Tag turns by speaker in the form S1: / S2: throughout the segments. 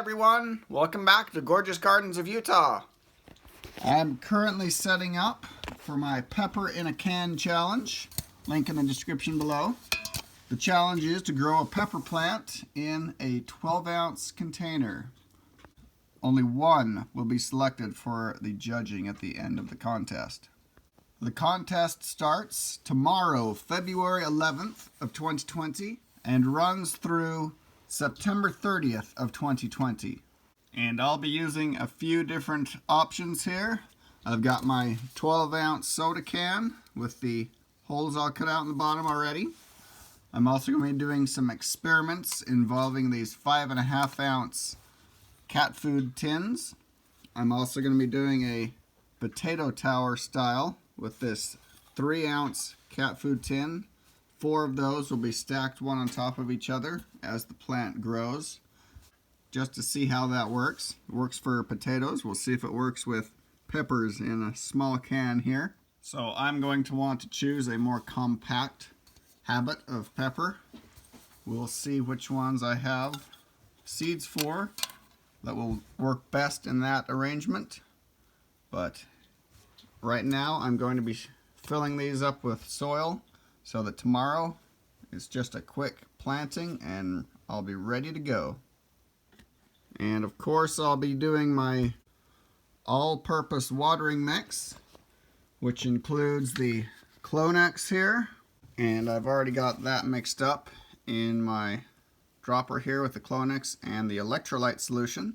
S1: everyone, welcome back to Gorgeous Gardens of Utah. I'm currently setting up for my pepper in a can challenge, link in the description below. The challenge is to grow a pepper plant in a 12-ounce container. Only one will be selected for the judging at the end of the contest. The contest starts tomorrow, February 11th of 2020, and runs through September 30th of 2020. And I'll be using a few different options here. I've got my 12-ounce soda can with the holes all cut out in the bottom already. I'm also going to be doing some experiments involving these 5.5-ounce cat food tins. I'm also going to be doing a potato tower style with this 3-ounce cat food tin. 4 of those will be stacked one on top of each other as the plant grows, just to see how that works. It works for potatoes. We'll see if it works with peppers in a small can here. So I'm going to want to choose a more compact habit of pepper. We'll see which ones I have seeds for that will work best in that arrangement. But right now I'm going to be filling these up with soil so that tomorrow it's just a quick planting and I'll be ready to go. And of course I'll be doing my all-purpose watering mix, which includes the Clonex here, and I've already got that mixed up in my dropper here with the Clonex and the electrolyte solution.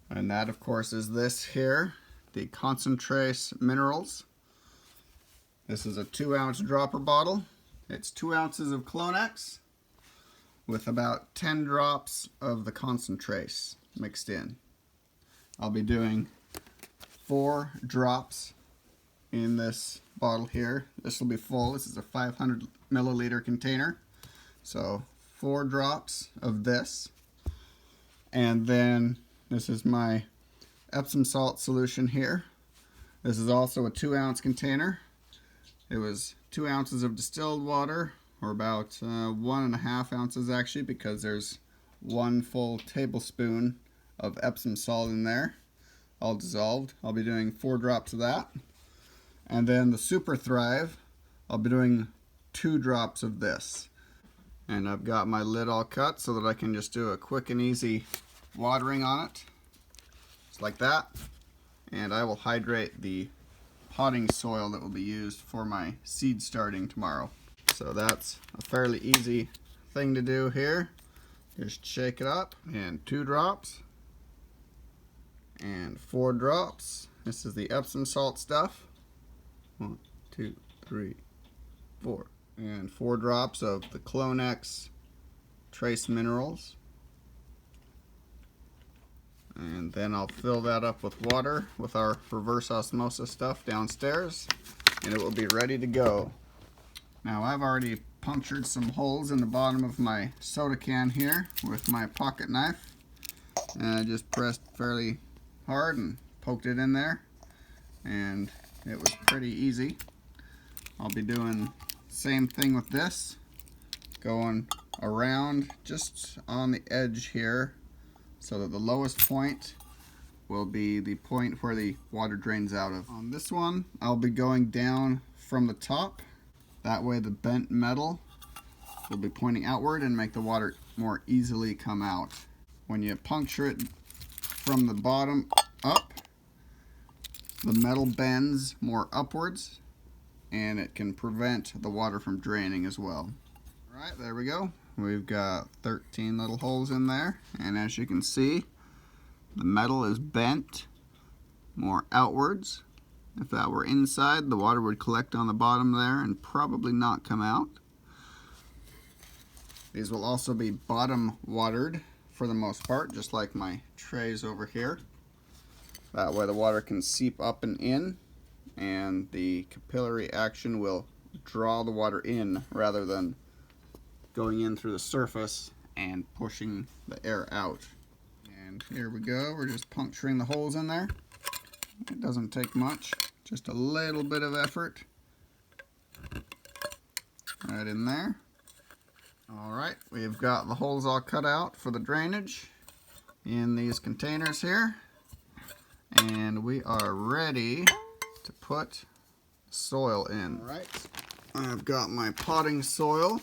S1: And that of course is this here, the Concentrace Minerals. This is a 2-ounce dropper bottle. It's 2 ounces of Clonex with about 10 drops of the Concentrace mixed in. I'll be doing 4 drops in this bottle here. This will be full. This is a 500 milliliter container. So 4 drops of this. And then this is my Epsom salt solution here. This is also a 2-ounce container. It was 2 ounces of distilled water, or about 1.5 ounces actually, because there's 1 full tablespoon of Epsom salt in there, all dissolved. I'll be doing 4 drops of that. And then the Super Thrive, I'll be doing 2 drops of this. And I've got my lid all cut so that I can just do a quick and easy watering on it. Just like that. And I will hydrate the potting soil that will be used for my seed starting tomorrow. So that's a fairly easy thing to do here. Just shake it up, and 2 drops and 4 drops. This is the Epsom salt stuff. 1, 2, 3, 4, and 4 drops of the Clonex Trace Minerals. And then I'll fill that up with water with our reverse osmosis stuff downstairs, and it will be ready to go. Now I've already punctured some holes in the bottom of my soda can here with my pocket knife, and I just pressed fairly hard and poked it in there, and it was pretty easy. I'll be doing the same thing with this, going around just on the edge here, so that the lowest point will be the point where the water drains out of. On this one, I'll be going down from the top. That way the bent metal will be pointing outward and make the water more easily come out. When you puncture it from the bottom up, the metal bends more upwards, and it can prevent the water from draining as well. All right, there we go. We've got 13 little holes in there, and as you can see, the metal is bent more outwards. If that were inside, the water would collect on the bottom there and probably not come out. These will also be bottom watered for the most part, just like my trays over here. That way the water can seep up and in, and the capillary action will draw the water in rather than going in through the surface and pushing the air out. And here we go, we're just puncturing the holes in there. It doesn't take much, just a little bit of effort. Right in there. Alright, we've got the holes all cut out for the drainage. in these containers here, and we are ready to put soil in. All right, I've got my potting soil.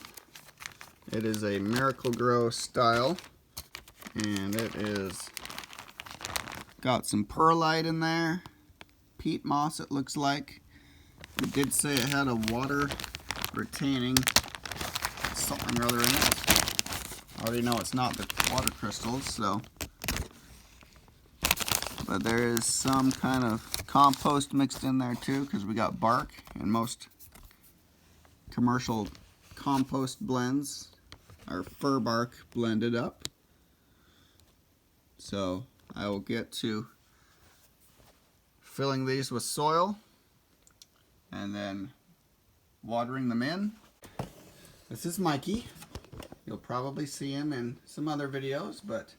S1: It is a Miracle-Gro style, and it is got some perlite in there, peat moss it looks like. It did say it had a water retaining something or other in it. I already know it's not the water crystals, so. But there is some kind of compost mixed in there too, because we got bark, and most commercial compost blends are fir bark blended up. So I will get to filling these with soil and then watering them in. This is Mikey. You'll probably see him in some other videos, but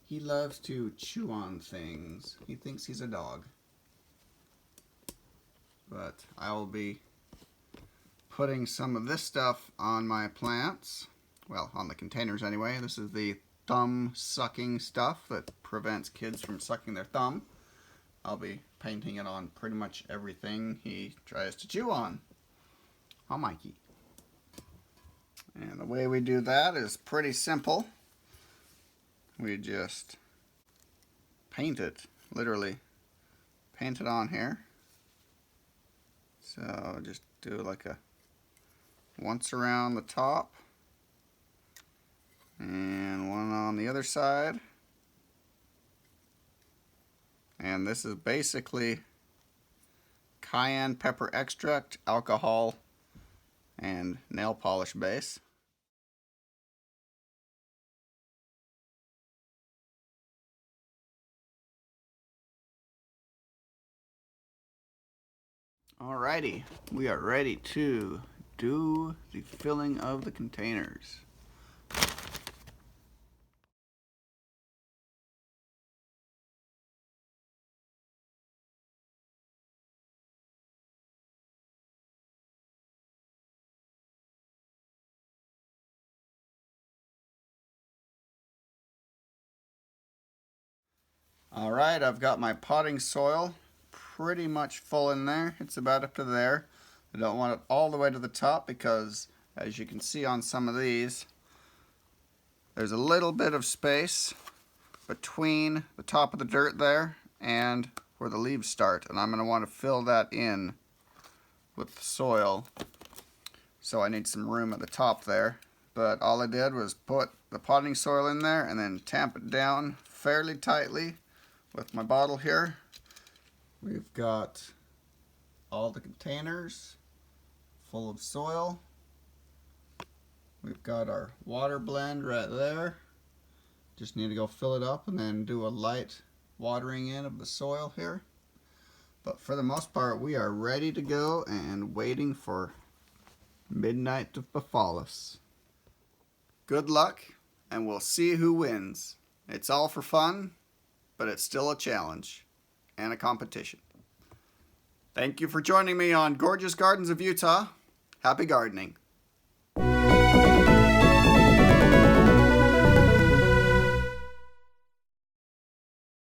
S1: he loves to chew on things. He thinks he's a dog. But I will be putting some of this stuff on my plants. Well, on the containers anyway. This is the thumb sucking stuff that prevents kids from sucking their thumb. I'll be painting it on pretty much everything he tries to chew on. Oh, Mikey. And the way we do that is pretty simple. We just paint it, literally paint it on here. So just do like a once around the top and one on the other side. And this is basically cayenne pepper extract, alcohol, and nail polish base. Alrighty, we are ready to do the filling of the containers. Alright, I've got my potting soil pretty much full in there. It's about up to there. I don't want it all the way to the top because, as you can see on some of these, there's a little bit of space between the top of the dirt there and where the leaves start, and I'm going to want to fill that in with soil. So I need some room at the top there. But all I did was put the potting soil in there and then tamp it down fairly tightly with my bottle here. We've got all the containers full of soil. We've got our water blend right there. Just need to go fill it up and then do a light watering in of the soil here. But for the most part, we are ready to go and waiting for midnight to befall us. Good luck, and we'll see who wins. It's all for fun, but it's still a challenge and a competition. Thank you for joining me on Gorgeous Gardens of Utah. Happy gardening.